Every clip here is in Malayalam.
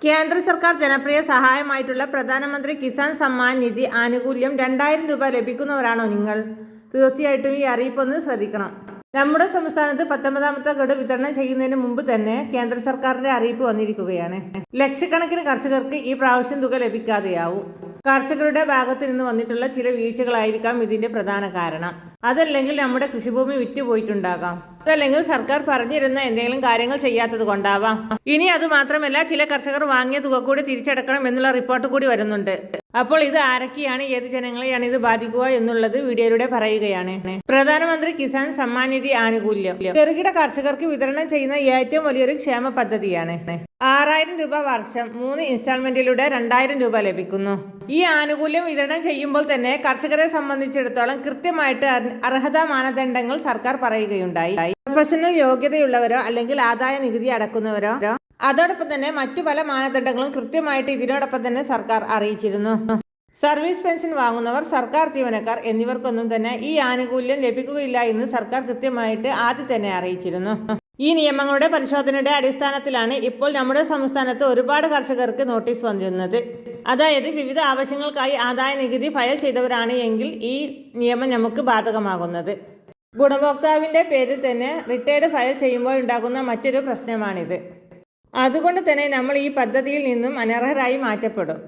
കേന്ദ്ര സർക്കാർ ജനപ്രിയ സഹായമായിട്ടുള്ള പ്രധാനമന്ത്രി കിസാൻ സമ്മാൻ നിധി ആനുകൂല്യം 2000 രൂപ ലഭിക്കുന്നവരാണോ നിങ്ങൾ? തീർച്ചയായിട്ടും ഈ അറിയിപ്പൊന്ന് ശ്രദ്ധിക്കണം. നമ്മുടെ സംസ്ഥാനത്ത് 19ാമത്തെ ഗഡു വിതരണം ചെയ്യുന്നതിന് മുമ്പ് തന്നെ കേന്ദ്ര സർക്കാരിന്റെ അറിയിപ്പ് വന്നിരിക്കുകയാണ്. ലക്ഷക്കണക്കിന് കർഷകർക്ക് ഈ പ്രാവശ്യം തുക ലഭിക്കാതെയാവും. കർഷകരുടെ ഭാഗത്ത് നിന്ന് വന്നിട്ടുള്ള ചില വീഴ്ചകളായിരിക്കാം ഇതിന്റെ പ്രധാന കാരണം. അതല്ലെങ്കിൽ നമ്മുടെ കൃഷിഭൂമി വിറ്റുപോയിട്ടുണ്ടാകാം. അതല്ലെങ്കിൽ സർക്കാർ പറഞ്ഞിരുന്ന എന്തെങ്കിലും കാര്യങ്ങൾ ചെയ്യാത്തത് കൊണ്ടാവാം. ഇനി അത് മാത്രമല്ല, ചില കർഷകർ വാങ്ങിയ തുക കൂടി തിരിച്ചടക്കണം എന്നുള്ള റിപ്പോർട്ട് കൂടി വരുന്നുണ്ട്. അപ്പോൾ ഇത് ആരൊക്കെയാണ്, ഏത് ജനങ്ങളെയാണ് ഇത് ബാധിക്കുക എന്നുള്ളത് വീഡിയോയിലൂടെ പറയുകയാണ്. പ്രധാനമന്ത്രി കിസാൻ സമ്മാൻ നിധി ആനുകൂല്യം ചെറുകിട കർഷകർക്ക് വിതരണം ചെയ്യുന്ന ഏറ്റവും വലിയൊരു ക്ഷേമ പദ്ധതിയാണ്. 6000 രൂപ വർഷം 3 ഇൻസ്റ്റാൾമെന്റിലൂടെ 2000 രൂപ ലഭിക്കുന്നു. ഈ ആനുകൂല്യം വിതരണം ചെയ്യുമ്പോൾ തന്നെ കർഷകരെ സംബന്ധിച്ചിടത്തോളം കൃത്യമായിട്ട് അർഹതാ മാനദണ്ഡങ്ങൾ സർക്കാർ പറയുകയുണ്ടായി. പ്രൊഫഷണൽ യോഗ്യതയുള്ളവരോ അല്ലെങ്കിൽ ആദായ നികുതി അടക്കുന്നവരോ, അതോടൊപ്പം തന്നെ മറ്റു പല മാനദണ്ഡങ്ങളും കൃത്യമായിട്ട് ഇതിനോടൊപ്പം തന്നെ സർക്കാർ അറിയിച്ചിരുന്നു. സർവീസ് പെൻഷൻ വാങ്ങുന്നവർ, സർക്കാർ ജീവനക്കാർ എന്നിവർക്കൊന്നും തന്നെ ഈ ആനുകൂല്യം ലഭിക്കുകയില്ല എന്ന് സർക്കാർ കൃത്യമായിട്ട് ആദ്യം തന്നെ അറിയിച്ചിരുന്നു. ഈ നിയമങ്ങളുടെ പരിശോധനയുടെ അടിസ്ഥാനത്തിലാണ് ഇപ്പോൾ നമ്മുടെ സംസ്ഥാനത്ത് ഒരുപാട് കർഷകർക്ക് നോട്ടീസ് വന്നിരുന്നത്. അതായത് വിവിധ ആവശ്യങ്ങൾക്കായി ആദായ നികുതി ഫയൽ ചെയ്തവരാണ് എങ്കിൽ ഈ നിയമം നമുക്ക് ബാധകമാകുന്നത്. ഗുണഭോക്താവിന്റെ പേരിൽ തന്നെ റിട്ടേർഡ് ഫയൽ ചെയ്യുമ്പോൾ ഉണ്ടാകുന്ന മറ്റൊരു പ്രശ്നമാണിത്. അതുകൊണ്ട് തന്നെ നമ്മൾ ഈ പദ്ധതിയിൽ നിന്നും അനർഹരായി മാറ്റപ്പെടും.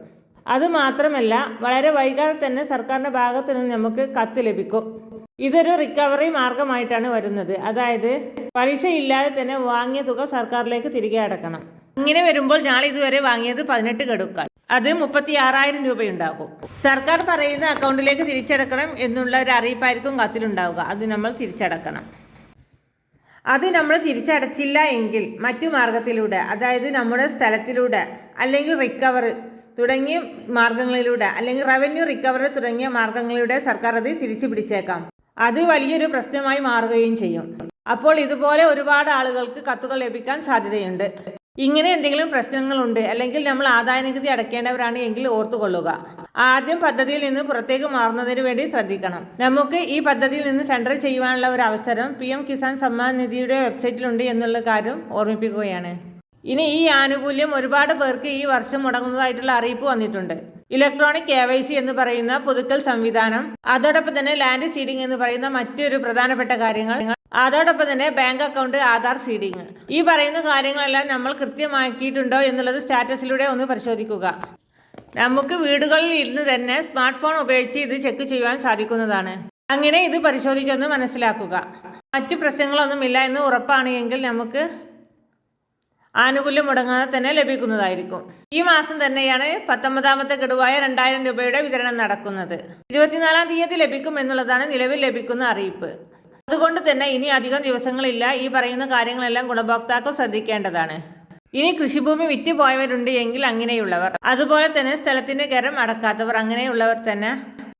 അതുമാത്രമല്ല, വളരെ വൈകാതെ തന്നെ സർക്കാരിന്റെ ഭാഗത്തു നിന്ന് നമുക്ക് കത്ത് ലഭിക്കും. ഇതൊരു റിക്കവറി മാർഗമായിട്ടാണ് വരുന്നത്. അതായത് പലിശയില്ലാതെ തന്നെ വാങ്ങിയ തുക സർക്കാരിലേക്ക് തിരികെ അടക്കണം. ഇങ്ങനെ വരുമ്പോൾ നാളെ ഇതുവരെ വാങ്ങിയത് 18 ഗഡുക്കൾ, അത് 36,000 രൂപയുണ്ടാകും. സർക്കാർ പറയുന്ന അക്കൗണ്ടിലേക്ക് തിരിച്ചടക്കണം എന്നുള്ള ഒരു അറിയിപ്പായിരിക്കും കത്തിലുണ്ടാവുക. അത് നമ്മൾ തിരിച്ചടക്കണം. അത് നമ്മൾ തിരിച്ചടച്ചില്ല എങ്കിൽ മറ്റു മാർഗത്തിലൂടെ, അതായത് നമ്മുടെ സ്ഥലത്തിലൂടെ അല്ലെങ്കിൽ റിക്കവർ തുടങ്ങിയ മാർഗങ്ങളിലൂടെ, അല്ലെങ്കിൽ റവന്യൂ റിക്കവർ തുടങ്ങിയ മാർഗങ്ങളിലൂടെ സർക്കാർ അത് തിരിച്ചു പിടിച്ചേക്കാം. അത് വലിയൊരു പ്രശ്നമായി മാറുകയും ചെയ്യും. അപ്പോൾ ഇതുപോലെ ഒരുപാട് ആളുകൾക്ക് കത്തുകൾ ലഭിക്കാൻ സാധ്യതയുണ്ട്. ഇങ്ങനെ എന്തെങ്കിലും പ്രശ്നങ്ങളുണ്ട്, അല്ലെങ്കിൽ നമ്മൾ ആദായ നികുതി അടയ്ക്കേണ്ടവരാണ് എങ്കിൽ ഓർത്തുകൊള്ളുക. ആദ്യം പദ്ധതിയിൽ നിന്ന് പുറത്തേക്ക് മാറുന്നതിന് വേണ്ടി ശ്രദ്ധിക്കണം. നമുക്ക് ഈ പദ്ധതിയിൽ നിന്ന് സെൻട്രൽ ചെയ്യുവാനുള്ള ഒരു അവസരം PM കിസാൻ സമ്മാൻ നിധിയുടെ വെബ്സൈറ്റിലുണ്ട് എന്നുള്ള കാര്യം ഓർമ്മിപ്പിക്കുകയാണ്. ഇനി ഈ ആനുകൂല്യം ഒരുപാട് പേർക്ക് ഈ വർഷം മുടങ്ങുന്നതായിട്ടുള്ള അറിയിപ്പ് വന്നിട്ടുണ്ട്. ഇലക്ട്രോണിക് KYC എന്ന് പറയുന്ന പുതുക്കൽ സംവിധാനം, അതോടൊപ്പം തന്നെ ലാൻഡ് സീഡിംഗ് എന്ന് പറയുന്ന മറ്റൊരു പ്രധാനപ്പെട്ട കാര്യങ്ങൾ, അതോടൊപ്പം തന്നെ ബാങ്ക് അക്കൗണ്ട്, ആധാർ സീഡിംഗ്, ഈ പറയുന്ന കാര്യങ്ങളെല്ലാം നമ്മൾ കൃത്യമാക്കിയിട്ടുണ്ടോ എന്നുള്ളത് സ്റ്റാറ്റസിലൂടെ ഒന്ന് പരിശോധിക്കുക. നമുക്ക് വീടുകളിൽ ഇരുന്ന് തന്നെ സ്മാർട്ട് ഫോൺ ഉപയോഗിച്ച് ഇത് ചെക്ക് ചെയ്യുവാൻ സാധിക്കുന്നതാണ്. അങ്ങനെ ഇത് പരിശോധിച്ചൊന്ന് മനസ്സിലാക്കുക. മറ്റു പ്രശ്നങ്ങളൊന്നുമില്ല എന്ന് ഉറപ്പാണ് എങ്കിൽ നമുക്ക് ആനുകൂല്യം മുടങ്ങാതെ തന്നെ ലഭിക്കുന്നതായിരിക്കും. ഈ മാസം തന്നെയാണ് 19ാമത്തെ ഗഡുവായ 2000 രൂപയുടെ വിതരണം നടക്കുന്നത്. 24-ാം തീയതി ലഭിക്കും എന്നുള്ളതാണ് നിലവിൽ ലഭിക്കുന്ന അറിയിപ്പ്. അതുകൊണ്ട് തന്നെ ഇനി അധികം ദിവസങ്ങളില്ല. ഈ പറയുന്ന കാര്യങ്ങളെല്ലാം ഗുണഭോക്താക്കൾ ശ്രദ്ധിക്കേണ്ടതാണ്. ഇനി കൃഷിഭൂമി വിറ്റുപോയവരുണ്ട് എങ്കിൽ അങ്ങനെയുള്ളവർ, അതുപോലെ തന്നെ സ്ഥലത്തിന്റെ കരം അടക്കാത്തവർ, അങ്ങനെയുള്ളവർ തന്നെ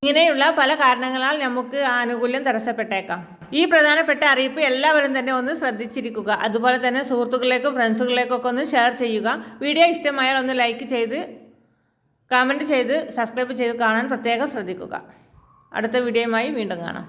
ഇങ്ങനെയുള്ള പല കാരണങ്ങളാൽ നമുക്ക് ആനുകൂല്യം തടസ്സപ്പെട്ടേക്കാം. ഈ പ്രധാനപ്പെട്ട അറിയിപ്പ് എല്ലാവരും തന്നെ ഒന്ന് ശ്രദ്ധിച്ചിരിക്കുക. അതുപോലെ തന്നെ സുഹൃത്തുക്കളിലേക്കും ഫ്രണ്ട്സുകളിലേക്കും ഒക്കെ ഒന്ന് ഷെയർ ചെയ്യുക. വീഡിയോ ഇഷ്ടമായാൽ ഒന്ന് ലൈക്ക് ചെയ്ത്, കമൻറ്റ് ചെയ്ത്, സബ്സ്ക്രൈബ് ചെയ്ത് കാണാൻ പ്രത്യേകം ശ്രദ്ധിക്കുക. അടുത്ത വീഡിയോയുമായി വീണ്ടും കാണാം.